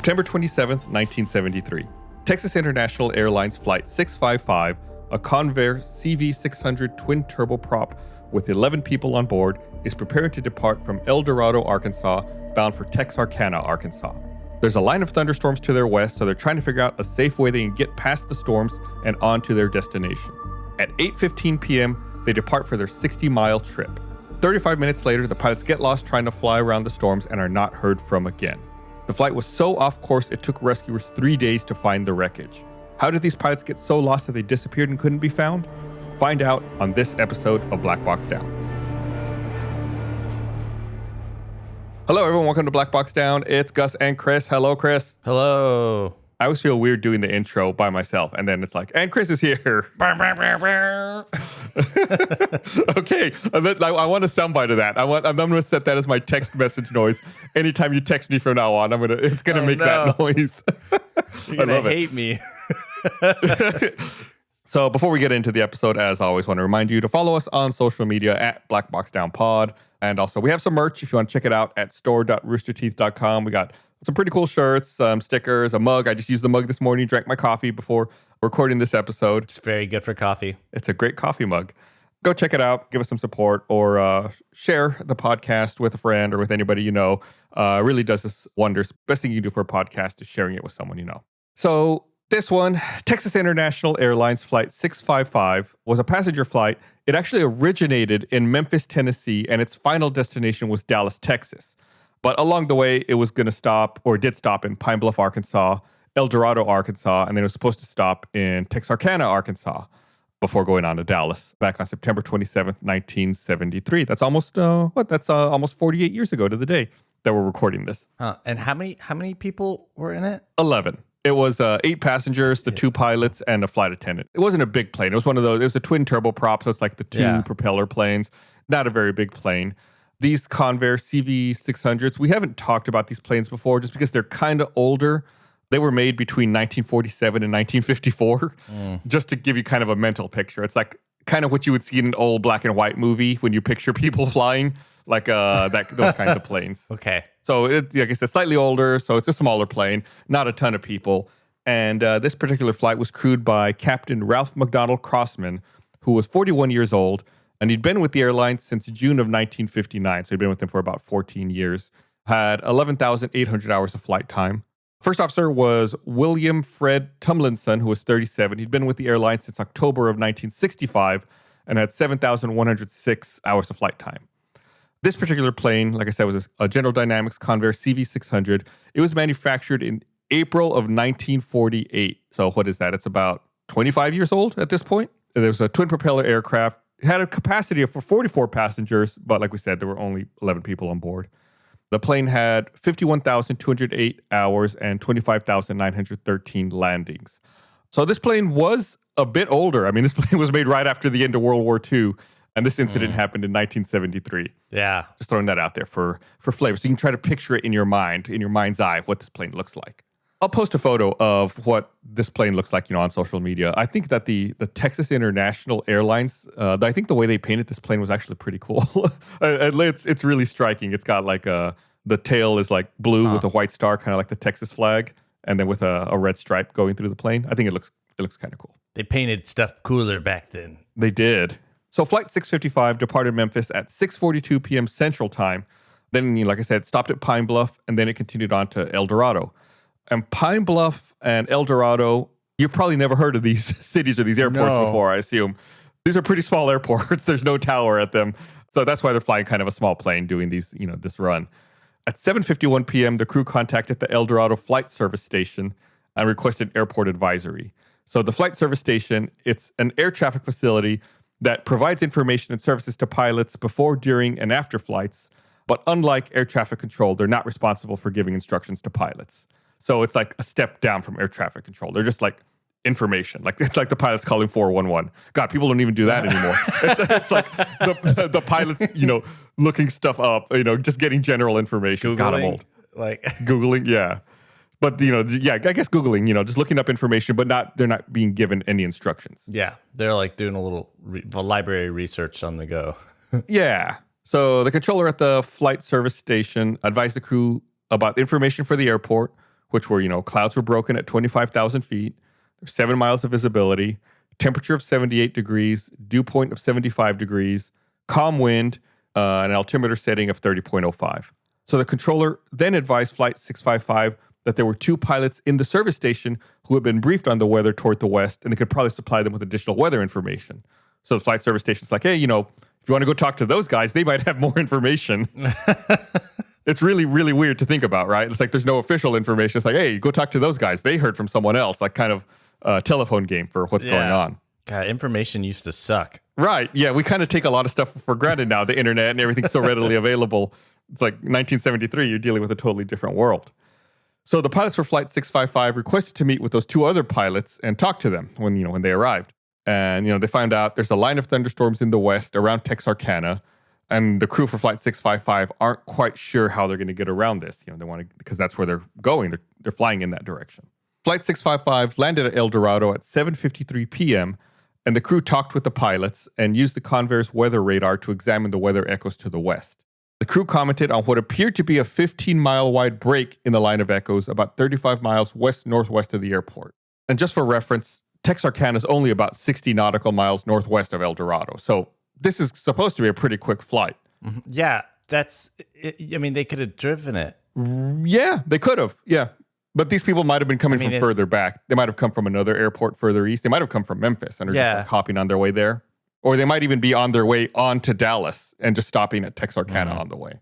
September 27th, 1973. Texas International Airlines Flight 655, a Convair CV-600 twin turboprop with 11 people on board, is preparing to depart from El Dorado, Arkansas, bound for Texarkana, Arkansas. There's a line of thunderstorms to their west, so they're trying to figure out a safe way they can get past the storms and on to their destination. At 8:15 p.m., they depart for their 60-mile trip. 35 minutes later, the pilots get lost trying to fly around the storms and are not heard from again. The flight was so off course, it took rescuers 3 days to find the wreckage. How did these pilots get so lost that they disappeared and couldn't be found? Find out on this episode of Black Box Down. Hello, everyone. Welcome to Black Box Down. It's Gus and Chris. Hello, Chris. Hello. I always feel weird doing the intro by myself, and then it's like, and Chris is here. Okay, I want a soundbite of that. I'm going to set that as my text message noise. Anytime you text me from now on, it's going to make that noise. You're going to hate me. So before we get into the episode, as always, I want to remind you to follow us on social media at Black Box Down Pod. And also, we have some merch if you want to check it out at store.roosterteeth.com. We got some pretty cool shirts, some stickers, a mug. I just used the mug this morning, drank my coffee before recording this episode. It's very good for coffee. It's a great coffee mug. Go check it out, give us some support, or share the podcast with a friend or with anybody you know. It really does us wonders. Best thing you can do for a podcast is sharing it with someone you know. So this one, Texas International Airlines Flight 655, was a passenger flight. It actually originated in Memphis, Tennessee, and its final destination was Dallas, Texas. But along the way, it was going to stop, or did stop, in Pine Bluff, Arkansas, El Dorado, Arkansas, and then it was supposed to stop in Texarkana, Arkansas, before going on to Dallas back on September 27th, 1973. That's almost almost 48 years ago to the day that we're recording this. And how many people were in it? 11. It was 8 passengers, the 2 pilots, and a flight attendant. It wasn't a big plane. It was one of those. It was a twin turboprop, so it's like the 2 propeller planes. Not a very big plane. These Convair CV-600s, we haven't talked about these planes before just because they're kind of older. They were made between 1947 and 1954, just to give you kind of a mental picture. It's like kind of what you would see in an old black and white movie when you picture people flying, like those kinds of planes. Okay. So, like I said, slightly older, so it's a smaller plane, not a ton of people. And this particular flight was crewed by Captain Ralph McDonald Crossman, who was 41 years old, and he'd been with the airline since June of 1959, so he'd been with them for about 14 years, had 11,800 hours of flight time. First officer was William Fred Tumlinson, who was 37. He'd been with the airline since October of 1965 and had 7,106 hours of flight time. This particular plane, like I said, was a General Dynamics Convair CV-600. It was manufactured in April of 1948. So what is that? It's about 25 years old at this point. There was a twin propeller aircraft. It had a capacity for 44 passengers, but like we said, there were only 11 people on board. The plane had 51,208 hours and 25,913 landings. So this plane was a bit older. I mean, this plane was made right after the end of World War II. And this incident happened in 1973. Yeah. Just throwing that out there for flavor. So you can try to picture it in your mind's eye, what this plane looks like. I'll post a photo of what this plane looks like, on social media. I think that the Texas International Airlines, I think the way they painted this plane was actually pretty cool. It's really striking. It's got like the tail is like blue with a white star, kind of like the Texas flag, and then with a red stripe going through the plane. I think it looks kind of cool. They painted stuff cooler back then. They did. So Flight 655 departed Memphis at 6:42 p.m. Central Time. Then, like I said, stopped at Pine Bluff, and then it continued on to El Dorado. And Pine Bluff and El Dorado, you've probably never heard of these cities or these airports before, I assume. These are pretty small airports. There's no tower at them. So that's why they're flying kind of a small plane doing these, this run. At 7:51 p.m., the crew contacted the El Dorado Flight Service Station and requested airport advisory. So the Flight Service Station, it's an air traffic facility that provides information and services to pilots before, during, and after flights. But unlike air traffic control, they're not responsible for giving instructions to pilots. So it's like a step down from air traffic control. They're just like information. Like it's like the pilots calling 411. God, people don't even do that anymore. It's like the pilots, looking stuff up, just getting general information. Googling, God, I'm old. Like Googling, yeah. But, I guess Googling, just looking up information, but they're not being given any instructions. Yeah, they're like doing a little library research on the go. Yeah. So the controller at the flight service station advised the crew about information for the airport, which were, clouds were broken at 25,000 feet, 7 miles of visibility, temperature of 78 degrees, dew point of 75 degrees, calm wind, an altimeter setting of 30.05. So the controller then advised Flight 655 that there were 2 pilots in the service station who had been briefed on the weather toward the west, and they could probably supply them with additional weather information. So the flight service station's like, hey, if you want to go talk to those guys, they might have more information. It's really, really weird to think about, right? It's like there's no official information. It's like, hey, go talk to those guys. They heard from someone else, like kind of a telephone game for what's going on. God, information used to suck. Right. Yeah, we kind of take a lot of stuff for granted now. The internet and everything's so readily available. It's like 1973, you're dealing with a totally different world. So the pilots for Flight 655 requested to meet with those 2 other pilots and talk to them when they arrived. And, they found out there's a line of thunderstorms in the west around Texarkana, and the crew for Flight 655 aren't quite sure how they're going to get around this. They want to, because that's where they're going. They're flying in that direction. Flight 655 landed at El Dorado at 7:53 p.m., and the crew talked with the pilots and used the Convair's weather radar to examine the weather echoes to the west. The crew commented on what appeared to be a 15-mile wide break in the line of echoes about 35 miles west-northwest of the airport. And just for reference, Texarkana is only about 60 nautical miles northwest of El Dorado. So this is supposed to be a pretty quick flight. Mm-hmm. Yeah, they could have driven it. Yeah, they could have. Yeah. But these people might have been coming from further back. They might have come from another airport further east. They might have come from Memphis and are just hopping on their way there. Or they might even be on their way on to Dallas and just stopping at Texarkana on the way.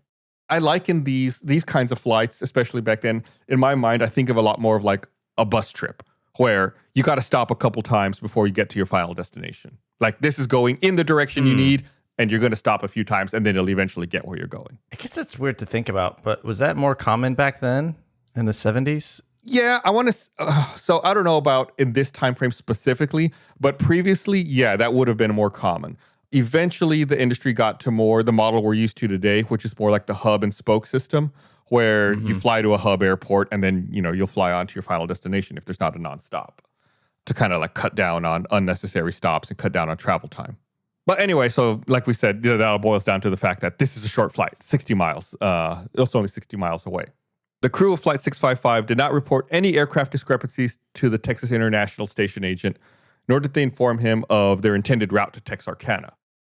I liken these kinds of flights, especially back then. In my mind, I think of a lot more of like a bus trip where you got to stop a couple times before you get to your final destination. Like this is going in the direction you need, and you're going to stop a few times, and then you'll eventually get where you're going. I guess it's weird to think about, but was that more common back then in the 70s? Yeah, I want to. So I don't know about in this time frame specifically, but previously, yeah, that would have been more common. Eventually, the industry got to more the model we're used to today, which is more like the hub and spoke system, where you fly to a hub airport and then you'll fly on to your final destination if there's not a nonstop, to kind of like cut down on unnecessary stops and cut down on travel time. But anyway, so like we said, that all boils down to the fact that this is a short flight, 60 miles. It's only 60 miles away. The crew of Flight 655 did not report any aircraft discrepancies to the Texas International Station agent, nor did they inform him of their intended route to Texarkana.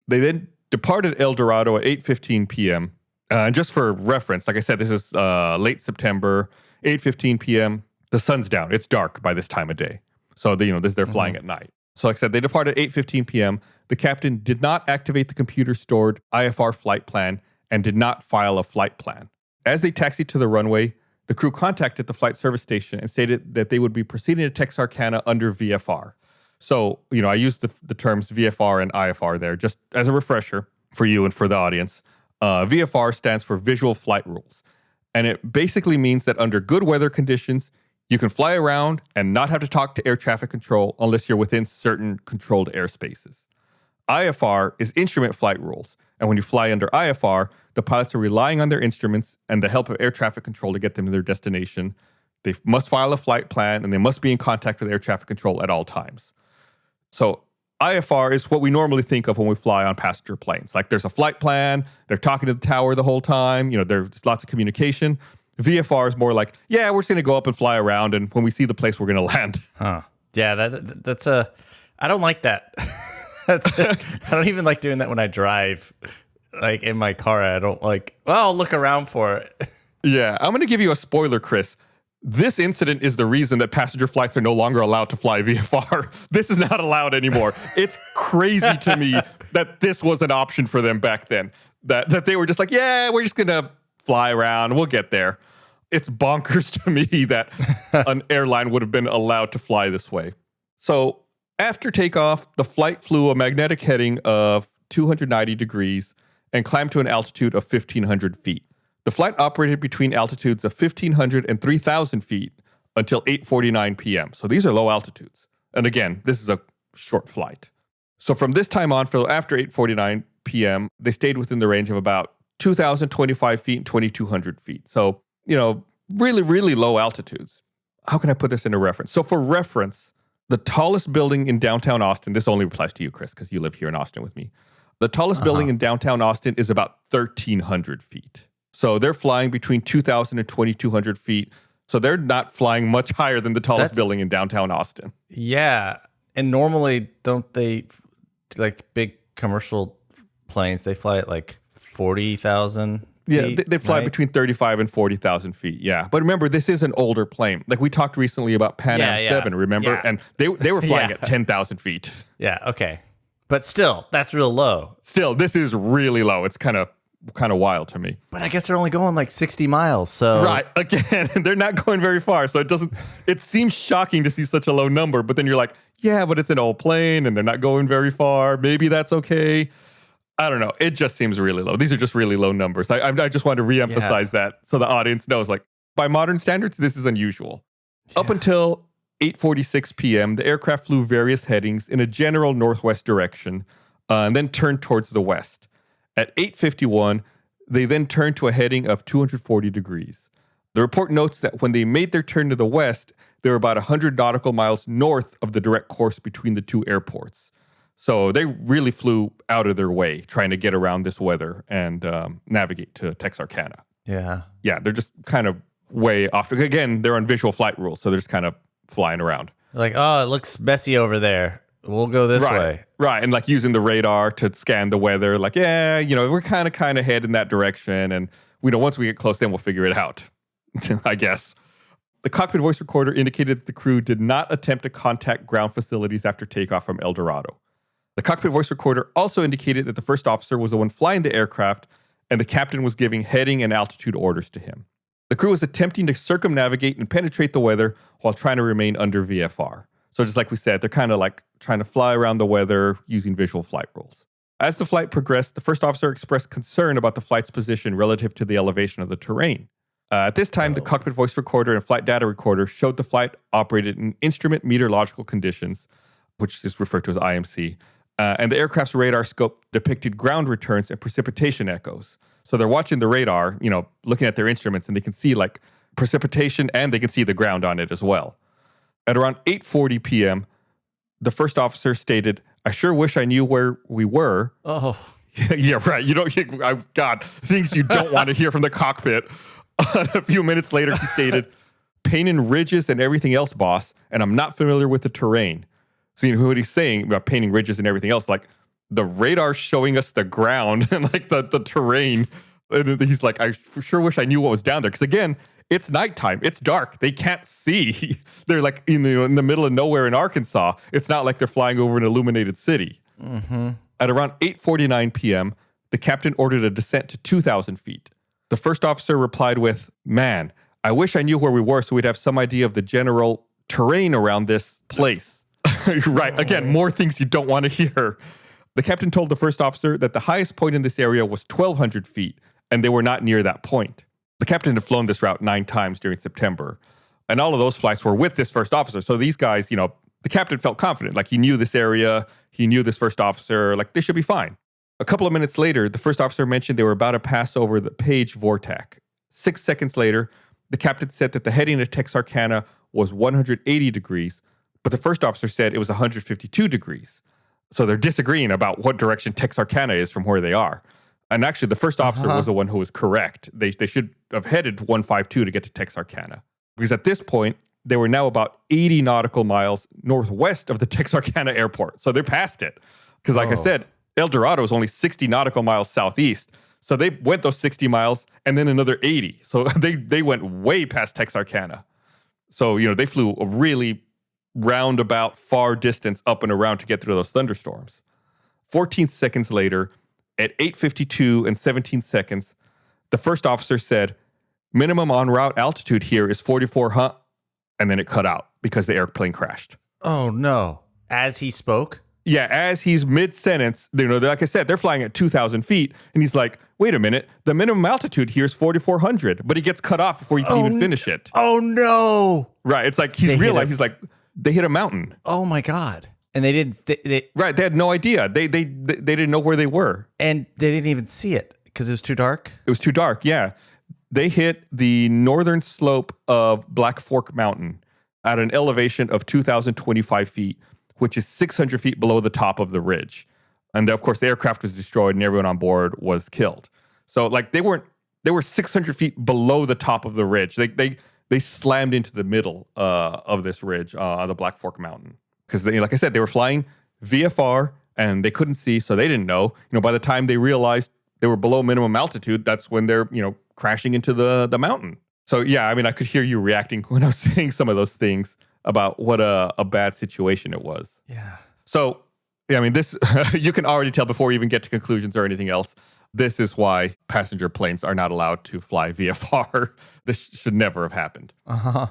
They then departed El Dorado at 8:15 p.m. And just for reference, like I said, this is late September, 8:15 p.m. The sun's down. It's dark by this time of day. So, they're flying at night. So like I said, they departed at 8:15 p.m. The captain did not activate the computer-stored IFR flight plan and did not file a flight plan. As they taxied to the runway, the crew contacted the flight service station and stated that they would be proceeding to Texarkana under VFR. So, I used the terms VFR and IFR there just as a refresher for you and for the audience. VFR stands for Visual Flight Rules. And it basically means that under good weather conditions, you can fly around and not have to talk to air traffic control unless you're within certain controlled airspaces. IFR is Instrument Flight Rules. And when you fly under IFR, the pilots are relying on their instruments and the help of air traffic control to get them to their destination. They must file a flight plan and they must be in contact with air traffic control at all times. So IFR is what we normally think of when we fly on passenger planes. Like there's a flight plan, they're talking to the tower the whole time, there's lots of communication. VFR is more like, yeah, we're just going to go up and fly around, and when we see the place, we're going to land. Huh. Yeah, I don't like that. I don't even like doing that when I drive, like in my car. I don't I'll look around for it. Yeah, I'm going to give you a spoiler, Chris. This incident is the reason that passenger flights are no longer allowed to fly VFR. This is not allowed anymore. It's crazy to me that this was an option for them back then. That they were just like, yeah, we're just going to fly around. We'll get there. It's bonkers to me that an airline would have been allowed to fly this way. So after takeoff, the flight flew a magnetic heading of 290 degrees and climbed to an altitude of 1,500 feet. The flight operated between altitudes of 1,500 and 3,000 feet until 8:49 p.m. So these are low altitudes. And again, this is a short flight. So from this time on, after 8:49 p.m., they stayed within the range of about 2,025 feet and 2,200 feet. So, really, really low altitudes. How can I put this into reference? So for reference, the tallest building in downtown Austin, this only applies to you, Chris, because you live here in Austin with me. The tallest building in downtown Austin is about 1,300 feet. So they're flying between 2,000 and 2,200 feet So they're not flying much higher than the tallest building in downtown Austin. Yeah. And normally, don't they, like big commercial planes, they fly at like 40,000 feet? Yeah, they fly right? between 35 and 40,000 feet. Yeah. But remember, this is an older plane. Like we talked recently about Pan Am 7, remember? Yeah. And they were flying at 10,000 feet. Yeah, okay. But still, that's real low. Still, this is really low. It's kind of wild to me. But I guess they're only going like 60 miles. So Right. Again, they're not going very far. So it seems shocking to see such a low number, but then you're like, yeah, but it's an old plane and they're not going very far. Maybe that's okay. I don't know. It just seems really low. These are just really low numbers. I just want to reemphasize that so the audience knows, like, by modern standards, this is unusual. Yeah. Up until 8:46 p.m., the aircraft flew various headings in a general northwest direction and then turned towards the west. At 8:51, they then turned to a heading of 240 degrees. The report notes that when they made their turn to the west, they were about 100 nautical miles north of the direct course between the two airports. So they really flew out of their way trying to get around this weather and navigate to Texarkana. Yeah. Yeah, they're just kind of way off. Again, they're on visual flight rules, so they're just kind of flying around. Like, oh, it looks messy over there. We'll go this way. Right, and like using the radar to scan the weather. Like, yeah, we're kind of heading that direction. And, once we get close, then we'll figure it out, I guess. The cockpit voice recorder indicated that the crew did not attempt to contact ground facilities after takeoff from El Dorado. The cockpit voice recorder also indicated that the first officer was the one flying the aircraft, and the captain was giving heading and altitude orders to him. The crew was attempting to circumnavigate and penetrate the weather while trying to remain under VFR. So just like we said, they're kind of like trying to fly around the weather using visual flight rules. As the flight progressed, the first officer expressed concern about the flight's position relative to the elevation of the terrain. At this time, the cockpit voice recorder and flight data recorder showed the flight operated in instrument meteorological conditions, which is referred to as IMC, and the aircraft's radar scope depicted ground returns and precipitation echoes. So they're watching the radar, looking at their instruments, and they can see like precipitation and they can see the ground on it as well. At around 8:40 p.m., the first officer stated, "I sure wish I knew where we were." Oh. Yeah, right. God, things you don't want to hear from the cockpit. A few minutes later, he stated, "Painting ridges and everything else, boss, and I'm not familiar with the terrain." So what he's saying about painting ridges and everything else, like the radar showing us the ground and like the terrain. And he's like, "I sure wish I knew what was down there." Because again, it's nighttime. It's dark. They can't see. They're like in the middle of nowhere in Arkansas. It's not like they're flying over an illuminated city. Mm-hmm. At around 8:49 p.m., the captain ordered a descent to 2,000 feet. The first officer replied with, "Man, I wish I knew where we were so we'd have some idea of the general terrain around this place." Right. Again, more things you don't want to hear. The captain told the first officer that the highest point in this area was 1,200 feet, and they were not near that point. The captain had flown this route 9 times during September, and all of those flights were with this first officer. So these guys, the captain felt confident. Like he knew this area, he knew this first officer, like they should be fine. A couple of minutes later, the first officer mentioned they were about to pass over the Page Vortex. 6 seconds later, the captain said that the heading to Texarkana was 180 degrees, but the first officer said it was 152 degrees. So they're disagreeing about what direction Texarkana is from where they are. And actually, the first officer was the one who was correct. They should have headed to 152 to get to Texarkana. Because at this point, they were now about 80 nautical miles northwest of the Texarkana airport. So they're past it. Because like I said, El Dorado is only 60 nautical miles southeast. So they went those 60 miles and then another 80. So they went way past Texarkana. So, they flew a really roundabout far distance up and around to get through those thunderstorms. 14 seconds later, at 8:52 and 17 seconds, the first officer said, "Minimum en route altitude here is 4400," and then it cut out because the airplane crashed. Oh, no. As he spoke? Yeah, as he's mid-sentence, like I said, they're flying at 2,000 feet, and he's like, "Wait a minute, the minimum altitude here is 4,400," but he gets cut off before he can even finish it. Oh, no. Right, it's like he's realized, he's like, they hit a mountain. Oh, my God. And they didn't... Right, they had no idea. They didn't know where they were. And they didn't even see it because it was too dark? It was too dark, yeah. They hit the northern slope of Black Fork Mountain at an elevation of 2,025 feet, which is 600 feet below the top of the ridge. And of course, the aircraft was destroyed and everyone on board was killed. So like they were 600 feet below the top of the ridge. they slammed into the middle of this ridge on the Black Fork Mountain. Because, like I said, they were flying VFR and they couldn't see, so they didn't know. By the time they realized they were below minimum altitude, that's when they're, crashing into the mountain. So, yeah, I mean, I could hear you reacting when I was saying some of those things about what a bad situation it was. Yeah. So, yeah, I mean, this, you can already tell before you even get to conclusions or anything else, this is why passenger planes are not allowed to fly VFR. This should never have happened. Uh-huh.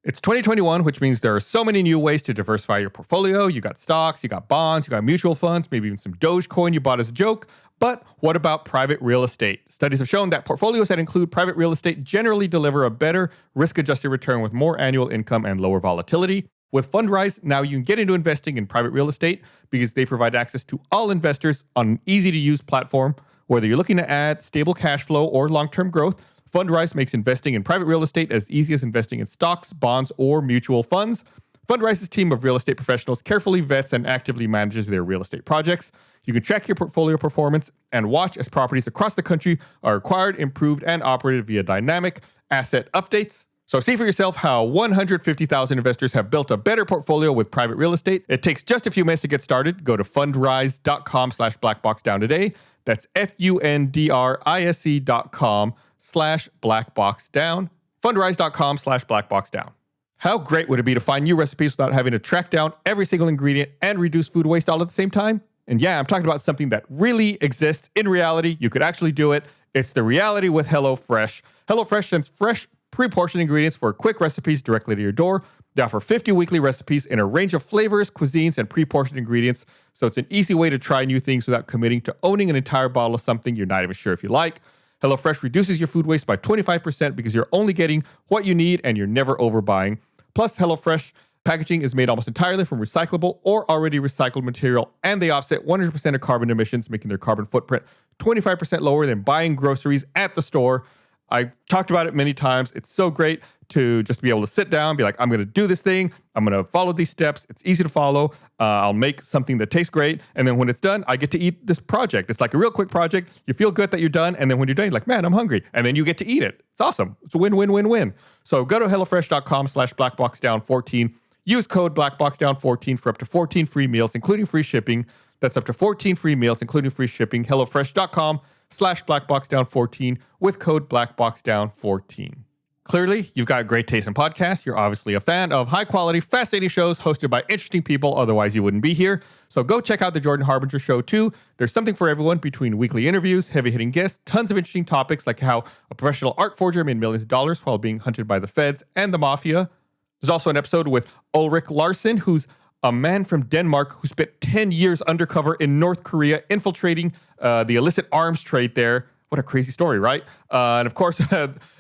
It's 2021, which means there are so many new ways to diversify your portfolio. You got stocks, you got bonds, you got mutual funds, maybe even some Dogecoin you bought as a joke. But what about private real estate? Studies have shown that portfolios that include private real estate generally deliver a better risk-adjusted return with more annual income and lower volatility. With Fundrise, now you can get into investing in private real estate because they provide access to all investors on an easy-to-use platform. Whether you're looking to add stable cash flow or long-term growth, Fundrise makes investing in private real estate as easy as investing in stocks, bonds, or mutual funds. Fundrise's team of real estate professionals carefully vets and actively manages their real estate projects. You can check your portfolio performance and watch as properties across the country are acquired, improved, and operated via dynamic asset updates. So see for yourself how 150,000 investors have built a better portfolio with private real estate. It takes just a few minutes to get started. Go to fundrise.com/blackboxdown today. That's fundrise.com/blackboxdown. Fundrise.com/blackboxdown. How great would it be to find new recipes without having to track down every single ingredient and reduce food waste all at the same time? And yeah, I'm talking about something that really exists in reality. You could actually do it. It's the reality with HelloFresh. HelloFresh sends fresh, pre-portioned ingredients for quick recipes directly to your door. They offer 50 weekly recipes in a range of flavors, cuisines, and pre-portioned ingredients. So it's an easy way to try new things without committing to owning an entire bottle of something you're not even sure if you like. HelloFresh reduces your food waste by 25% because you're only getting what you need and you're never overbuying. Plus, HelloFresh packaging is made almost entirely from recyclable or already recycled material, and they offset 100% of carbon emissions, making their carbon footprint 25% lower than buying groceries at the store. I've talked about it many times. It's so great to just be able to sit down, be like, I'm going to do this thing. I'm going to follow these steps. It's easy to follow. I'll make something that tastes great. And then when it's done, I get to eat this project. It's like a real quick project. You feel good that you're done. And then when you're done, you're like, man, I'm hungry. And then you get to eat it. It's awesome. It's a win, win, win, win. So go to HelloFresh.com/blackboxdown14. Use code blackboxdown14 for up to 14 free meals, including free shipping. That's up to 14 free meals, including free shipping. HelloFresh.com/blackboxdown14 with code blackboxdown14. Clearly, you've got great taste in podcasts. You're obviously a fan of high-quality, fascinating shows hosted by interesting people. Otherwise, you wouldn't be here. So go check out The Jordan Harbinger Show, too. There's something for everyone between weekly interviews, heavy-hitting guests, tons of interesting topics like how a professional art forger made millions of dollars while being hunted by the feds and the mafia. There's also an episode with Ulrik Larsen, who's a man from Denmark who spent 10 years undercover in North Korea infiltrating the illicit arms trade there. What a crazy story, right? And of course,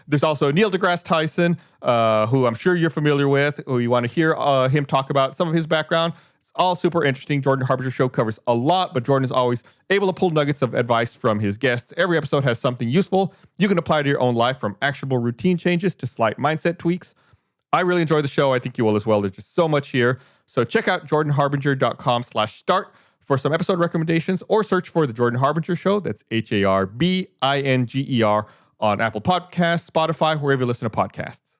there's also Neil deGrasse Tyson, who I'm sure you're familiar with, who you want to hear him talk about some of his background. It's all super interesting. Jordan Harbinger Show covers a lot, but Jordan is always able to pull nuggets of advice from his guests. Every episode has something useful you can apply to your own life, from actionable routine changes to slight mindset tweaks. I really enjoy the show. I think you will as well. There's just so much here. So check out jordanharbinger.com/start for some episode recommendations, or search for The Jordan Harbinger Show. That's HARBINGER on Apple Podcasts, Spotify, wherever you listen to podcasts.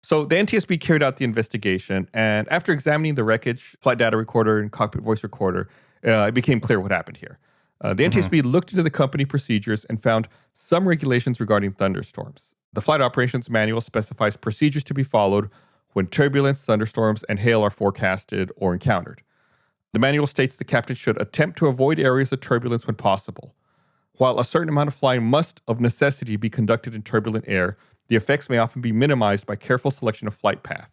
So the NTSB carried out the investigation, and after examining the wreckage, flight data recorder, and cockpit voice recorder, it became clear what happened here. The NTSB looked into the company procedures and found some regulations regarding thunderstorms. The Flight Operations Manual specifies procedures to be followed when turbulence, thunderstorms, and hail are forecasted or encountered. The manual states the captain should attempt to avoid areas of turbulence when possible. While a certain amount of flying must, of necessity, be conducted in turbulent air, the effects may often be minimized by careful selection of flight path.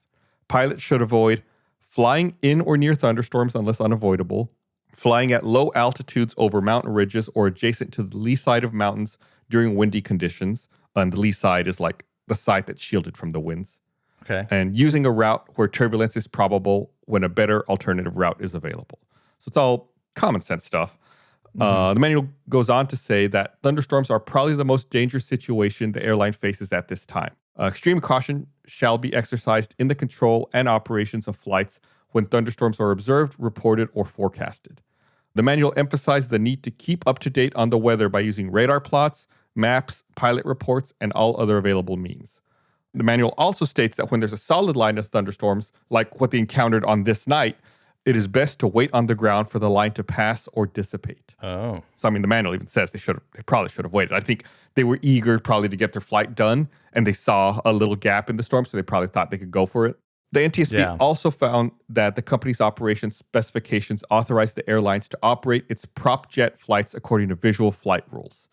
Pilots should avoid flying in or near thunderstorms unless unavoidable, flying at low altitudes over mountain ridges or adjacent to the lee side of mountains during windy conditions. And the lee side is like the side that's shielded from the winds. Okay. And using a route where turbulence is probable when a better alternative route is available. So it's all common sense stuff. The manual goes on to say that thunderstorms are probably the most dangerous situation the airline faces at this time. Extreme caution shall be exercised in the control and operations of flights when thunderstorms are observed, reported, or forecasted. The manual emphasized the need to keep up to date on the weather by using radar plots, maps, pilot reports, and all other available means. The manual also states that when there's a solid line of thunderstorms, like what they encountered on this night, it is best to wait on the ground for the line to pass or dissipate. Oh. So, I mean, the manual even says they probably should have waited. I think they were eager probably to get their flight done, and they saw a little gap in the storm, so they probably thought they could go for it. The NTSB also found that the company's operation specifications authorized the airlines to operate its prop jet flights according to visual flight rules,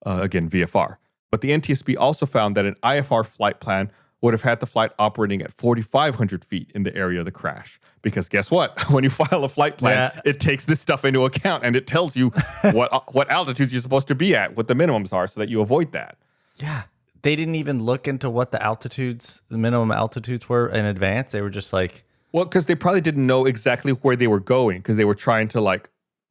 again, VFR. But the NTSB also found that an IFR flight plan would have had the flight operating at 4,500 feet in the area of the crash. Because guess what? When you file a flight plan, it takes this stuff into account, and it tells you what altitudes you're supposed to be at, what the minimums are, so that you avoid that. Yeah. They didn't even look into what the minimum altitudes were in advance. They were just like... Well, because they probably didn't know exactly where they were going, because they were trying to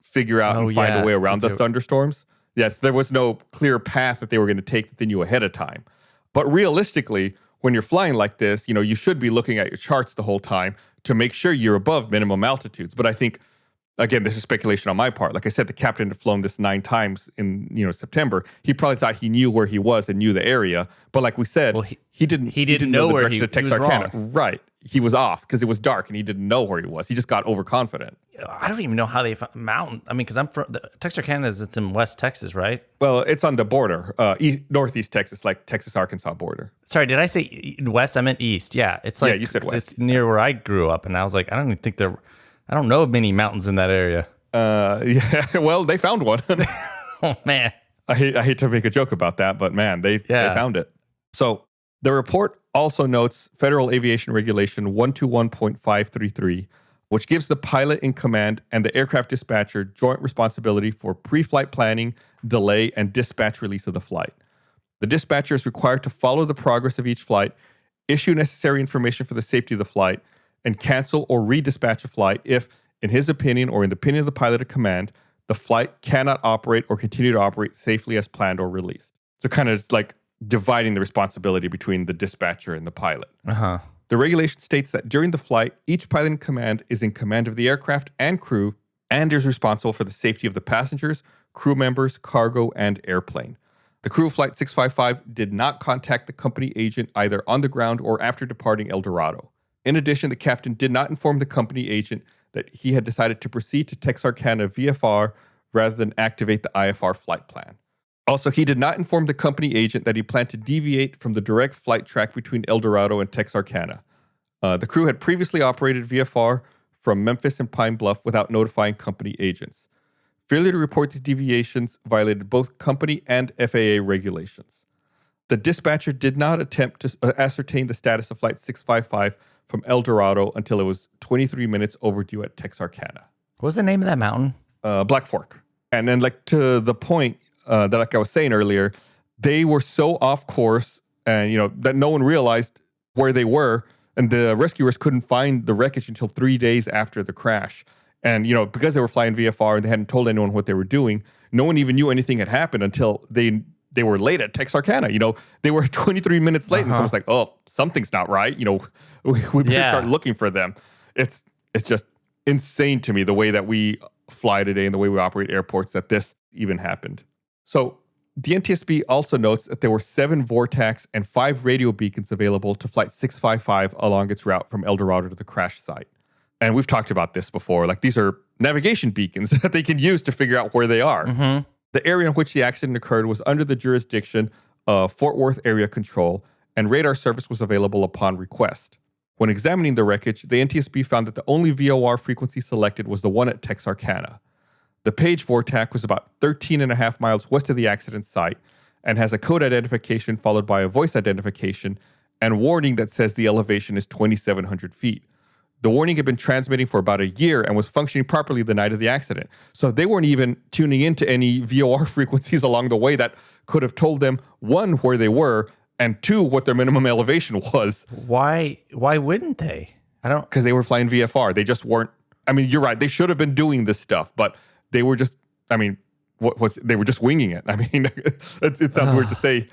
figure out and find a way around the thunderstorms. Yes, there was no clear path that they were going to take that they knew ahead of time. But realistically, when you're flying like this, you should be looking at your charts the whole time to make sure you're above minimum altitudes. But I think, again, this is speculation on my part. Like I said, the captain had flown this 9 times in September. He probably thought he knew where he was and knew the area. But like we said, he didn't know where he was wrong. Right. He was off because it was dark and he didn't know where he was. He just got overconfident. I don't even know how they found mountain. I mean, because I'm from Texarkana. It's in West Texas, right? Well, it's on the border, northeast Texas, like Texas-Arkansas border. Sorry, did I say west? I meant east. Yeah, it's like you said west. It's near where I grew up, and I was like, I don't even think I don't know of many mountains in that area. Yeah. Well, they found one. Oh man, I hate to make a joke about that, but man, they found it. So the report also notes Federal Aviation Regulation 121.533, which gives the pilot in command and the aircraft dispatcher joint responsibility for pre-flight planning, delay, and dispatch release of the flight. The dispatcher is required to follow the progress of each flight, issue necessary information for the safety of the flight, and cancel or redispatch a flight if, in his opinion or in the opinion of the pilot at command, the flight cannot operate or continue to operate safely as planned or released. So kind of like dividing the responsibility between the dispatcher and the pilot. The regulation states that during the flight, each pilot in command is in command of the aircraft and crew and is responsible for the safety of the passengers, crew members, cargo, and airplane. The crew of Flight 655 did not contact the company agent either on the ground or after departing El Dorado. In addition, the captain did not inform the company agent that he had decided to proceed to Texarkana VFR rather than activate the IFR flight plan. Also, he did not inform the company agent that he planned to deviate from the direct flight track between El Dorado and Texarkana. The crew had previously operated VFR from Memphis and Pine Bluff without notifying company agents. Failure to report these deviations violated both company and FAA regulations. The dispatcher did not attempt to ascertain the status of Flight 655 from El Dorado until it was 23 minutes overdue at Texarkana. What was the name of that mountain? Black Fork. And then to the point that like I was saying earlier, they were so off course and, that no one realized where they were. And the rescuers couldn't find the wreckage until 3 days after the crash. And, because they were flying VFR and they hadn't told anyone what they were doing, no one even knew anything had happened until they were late at Texarkana. They were 23 minutes late and someone's like, oh, something's not right. We better start looking for them. It's just insane to me the way that we fly today and the way we operate airports that this even happened. So the NTSB also notes that there were 7 Vortex and 5 radio beacons available to Flight 655 along its route from El Dorado to the crash site. And we've talked about this before. Like, these are navigation beacons that they can use to figure out where they are. Mm-hmm. The area in which the accident occurred was under the jurisdiction of Fort Worth Area Control, and radar service was available upon request. When examining the wreckage, the NTSB found that the only VOR frequency selected was the one at Texarkana. The Page Vortex was about 13 and a half miles west of the accident site and has a code identification followed by a voice identification and warning that says the elevation is 2,700 feet. The warning had been transmitting for about a year and was functioning properly the night of the accident. So they weren't even tuning into any VOR frequencies along the way that could have told them, 1, where they were, and 2, what their minimum elevation was. Why wouldn't they? Because they were flying VFR. They just weren't. I mean, you're right. They should have been doing this stuff, but they were just, they were just winging it. I mean, it sounds weird to say,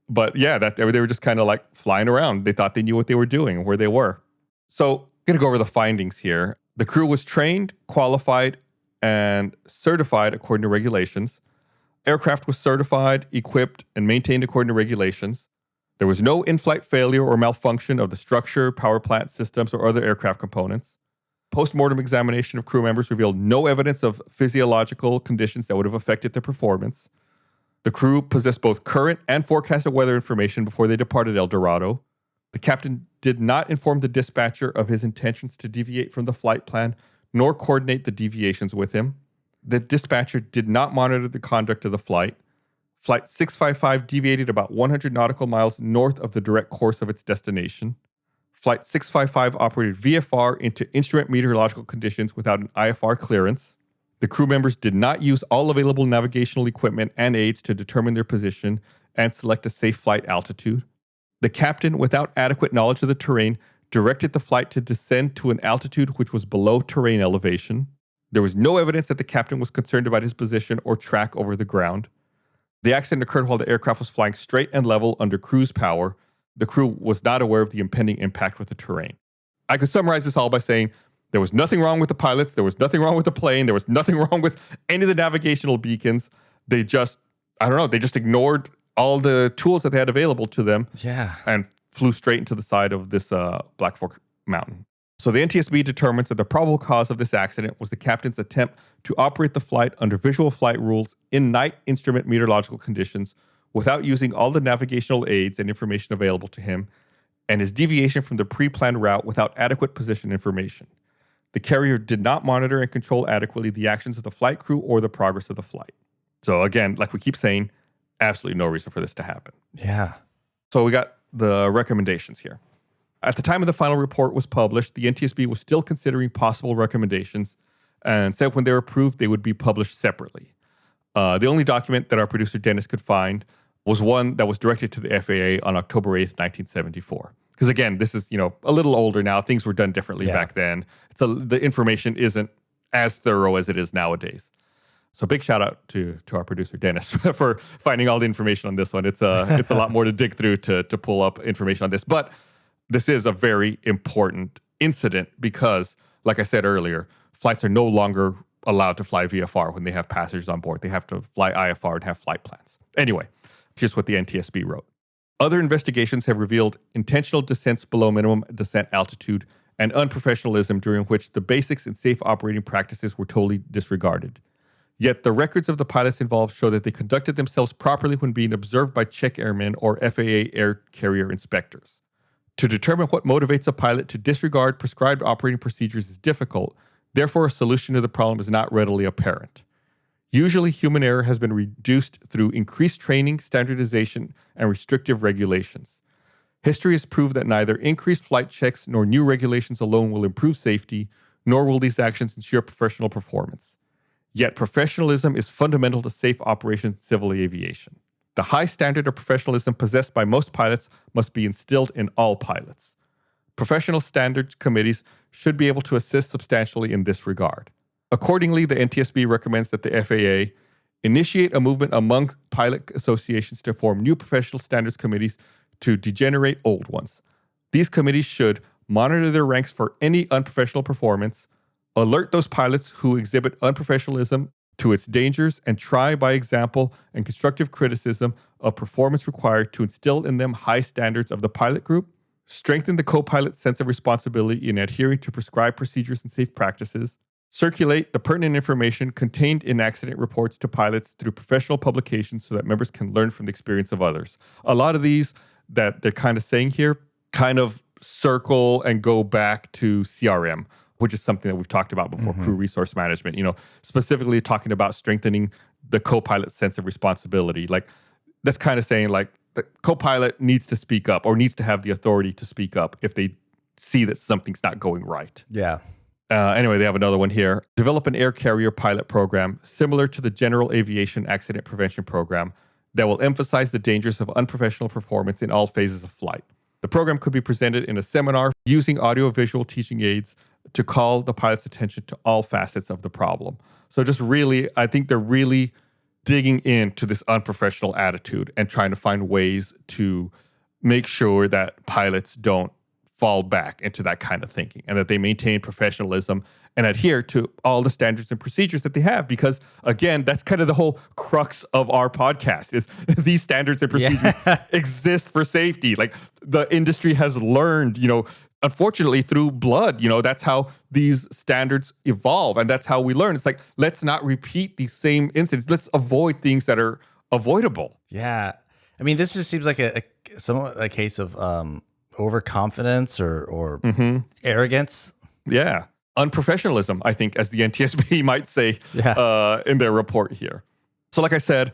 but yeah, that they were just kind of like flying around. They thought they knew what they were doing and where they were. So I'm going to go over the findings here. The crew was trained, qualified, and certified according to regulations. Aircraft was certified, equipped, and maintained according to regulations. There was no in-flight failure or malfunction of the structure, power plant systems, or other aircraft components. Post-mortem examination of crew members revealed no evidence of physiological conditions that would have affected their performance. The crew possessed both current and forecasted weather information before they departed El Dorado. The captain did not inform the dispatcher of his intentions to deviate from the flight plan, nor coordinate the deviations with him. The dispatcher did not monitor the conduct of the flight. Flight 655 deviated about 100 nautical miles north of the direct course of its destination. Flight 655 operated VFR into instrument meteorological conditions without an IFR clearance. The crew members did not use all available navigational equipment and aids to determine their position and select a safe flight altitude. The captain, without adequate knowledge of the terrain, directed the flight to descend to an altitude which was below terrain elevation. There was no evidence that the captain was concerned about his position or track over the ground. The accident occurred while the aircraft was flying straight and level under cruise power. The crew was not aware of the impending impact with the terrain. I could summarize this all by saying there was nothing wrong with the pilots. There was nothing wrong with the plane. There was nothing wrong with any of the navigational beacons. They just ignored all the tools that they had available to them. Yeah. And flew straight into the side of this Black Fork Mountain. So the NTSB determines that the probable cause of this accident was the captain's attempt to operate the flight under visual flight rules in night instrument meteorological conditions without using all the navigational aids and information available to him, and his deviation from the pre-planned route without adequate position information. The carrier did not monitor and control adequately the actions of the flight crew or the progress of the flight. So again, like we keep saying, absolutely no reason for this to happen. Yeah. So we got the recommendations here. At the time of the final report was published, the NTSB was still considering possible recommendations and said when they were approved, they would be published separately. The only document that our producer Dennis could find was one that was directed to the FAA on October 8th, 1974. Because again, this is, a little older now. Things were done differently back then. So the information isn't as thorough as it is nowadays. So big shout out to our producer Dennis for finding all the information on this one. It's a lot more to dig through to pull up information on this. But this is a very important incident because, like I said earlier, flights are no longer allowed to fly VFR when they have passengers on board. They have to fly IFR and have flight plans. Anyway, here's what the NTSB wrote. Other investigations have revealed intentional descents below minimum descent altitude and unprofessionalism during which the basics in safe operating practices were totally disregarded. Yet the records of the pilots involved show that they conducted themselves properly when being observed by check airmen or FAA air carrier inspectors. To determine what motivates a pilot to disregard prescribed operating procedures is difficult, therefore a solution to the problem is not readily apparent. Usually, human error has been reduced through increased training, standardization, and restrictive regulations. History has proved that neither increased flight checks nor new regulations alone will improve safety, nor will these actions ensure professional performance. Yet professionalism is fundamental to safe operations in civil aviation. The high standard of professionalism possessed by most pilots must be instilled in all pilots. Professional standards committees should be able to assist substantially in this regard. Accordingly, the NTSB recommends that the FAA initiate a movement among pilot associations to form new professional standards committees to degenerate old ones. These committees should monitor their ranks for any unprofessional performance, alert those pilots who exhibit unprofessionalism to its dangers, and try by example and constructive criticism of performance required to instill in them high standards of the pilot group, strengthen the co-pilot's sense of responsibility in adhering to prescribed procedures and safe practices, circulate the pertinent information contained in accident reports to pilots through professional publications so that members can learn from the experience of others. A lot of these that they're kind of saying here kind of circle and go back to CRM, which is something that we've talked about before, crew resource management, specifically talking about strengthening the co-pilot's sense of responsibility. Like, that's kind of saying, like, the co-pilot needs to speak up or needs to have the authority to speak up if they see that something's not going right. Yeah. Anyway, they have another one here. Develop an air carrier pilot program similar to the General Aviation Accident Prevention Program that will emphasize the dangers of unprofessional performance in all phases of flight. The program could be presented in a seminar using audio-visual teaching aids to call the pilot's attention to all facets of the problem. So just really, I think they're really digging into this unprofessional attitude and trying to find ways to make sure that pilots don't fall back into that kind of thinking, and that they maintain professionalism and adhere to all the standards and procedures that they have. Because again, that's kind of the whole crux of our podcast is these standards and procedures exist for safety. Like the industry has learned, unfortunately through blood, that's how these standards evolve. And that's how we learn. It's like, let's not repeat these same incidents. Let's avoid things that are avoidable. Yeah. I mean, this just seems like somewhat a case of overconfidence or arrogance. Yeah. Unprofessionalism, I think, as the NTSB might say in their report here. So like I said,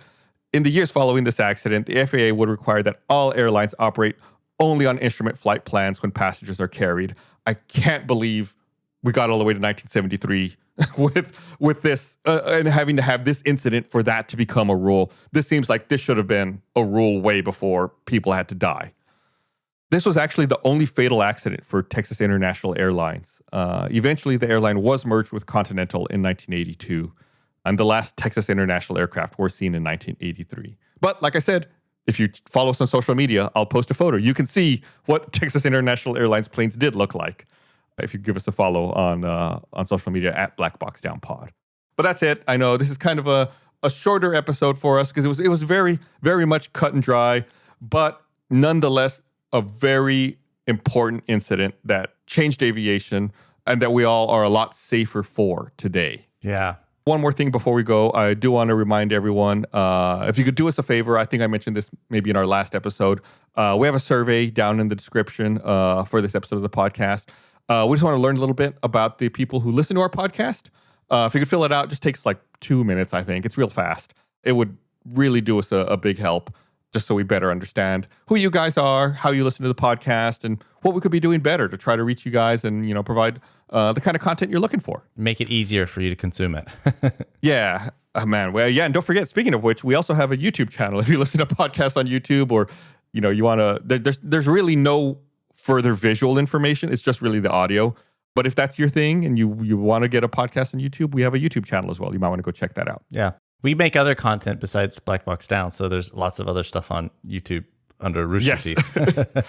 in the years following this accident, the FAA would require that all airlines operate only on instrument flight plans when passengers are carried. I can't believe we got all the way to 1973 with this and having to have this incident for that to become a rule. This seems like this should have been a rule way before people had to die. This was actually the only fatal accident for Texas International Airlines. Eventually, the airline was merged with Continental in 1982, and the last Texas International aircraft were seen in 1983. But like I said, if you follow us on social media, I'll post a photo. You can see what Texas International Airlines planes did look like if you give us a follow on social media at Black Box Down Pod. But that's it. I know this is kind of a shorter episode for us because it was very, very much cut and dry, but nonetheless, a very important incident that changed aviation and that we all are a lot safer for today. Yeah. One more thing before we go, I do want to remind everyone, if you could do us a favor, I think I mentioned this maybe in our last episode. We have a survey down in the description for this episode of the podcast. We just want to learn a little bit about the people who listen to our podcast. If you could fill it out, it just takes like 2 minutes, I think. It's real fast. It would really do us a big help, just so we better understand who you guys are, how you listen to the podcast, and what we could be doing better to try to reach you guys and, provide the kind of content you're looking for. Make it easier for you to consume it. Yeah. Man. Well, yeah. And don't forget, speaking of which, we also have a YouTube channel. If you listen to podcasts on YouTube or, you want to, there's really no further visual information. It's just really the audio. But if that's your thing and you want to get a podcast on YouTube, we have a YouTube channel as well. You might want to go check that out. Yeah. We make other content besides Black Box Down, so there's lots of other stuff on YouTube under Rooster Teeth.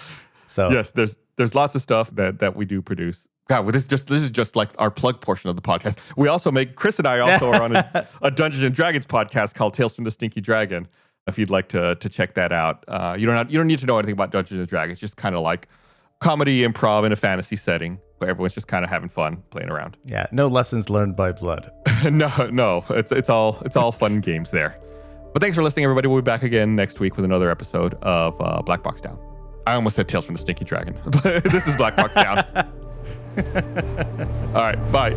So yes, there's lots of stuff that we do produce. God, well, this is just like our plug portion of the podcast. We also Chris and I also are on a Dungeons and Dragons podcast called Tales from the Stinky Dragon. If you'd like to check that out, you don't need to know anything about Dungeons and Dragons. Just kind of like comedy improv in a fantasy setting where everyone's just kind of having fun playing around. Yeah, no lessons learned by blood. No, it's all fun games there. But thanks for listening, everybody. We'll be back again next week with another episode of Black Box Down. I almost said Tales from the Stinky Dragon, but this is Black Box Down. All right, bye.